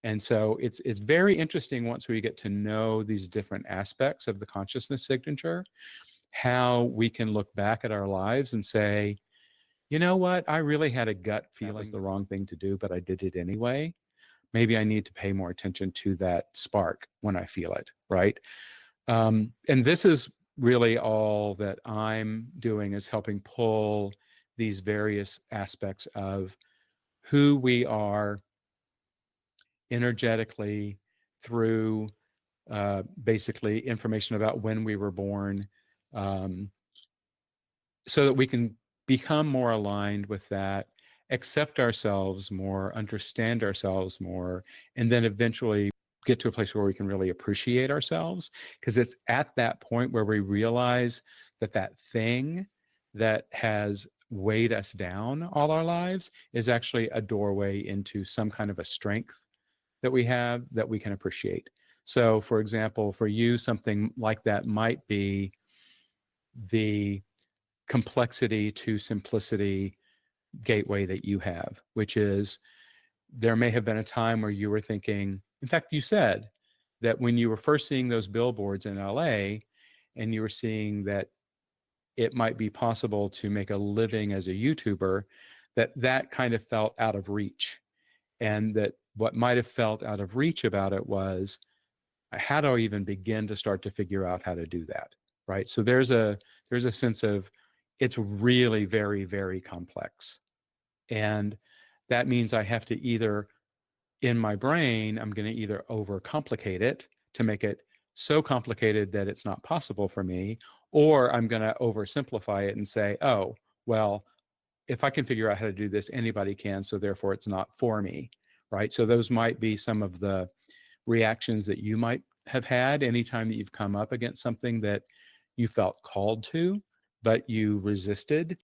And so it's very interesting once we get to know these different aspects of the consciousness signature, how we can look back at our lives and say, you know what, I really had a gut feeling that was the wrong thing to do, but I did it anyway. Maybe I need to pay more attention to that spark when I feel it, right? And this is really all that I'm doing, is helping pull these various aspects of who we are energetically through basically information about when we were born, um, so that we can become more aligned with that, accept ourselves more, understand ourselves more, and then eventually get to a place where we can really appreciate ourselves. Because it's at that point where we realize that that thing that has weighed us down all our lives is actually a doorway into some kind of a strength that we have that we can appreciate. So, for example, for you, something like that might be the complexity to simplicity gateway that you have, which is, there may have been a time where you were thinking, in fact, you said that when you were first seeing those billboards in LA and you were seeing that it might be possible to make a living as a YouTuber, that that kind of felt out of reach. And that what might have felt out of reach about it was, how do I even begin to start to figure out how to do that, right? So there's a sense of, it's really very, very complex. And that means I have to either, in my brain, I'm going to either overcomplicate it to make it so complicated that it's not possible for me, or I'm going to oversimplify it and say, oh, well, if I can figure out how to do this, anybody can, so therefore it's not for me, right? So those might be some of the reactions that you might have had anytime that you've come up against something that you felt called to, but you resisted.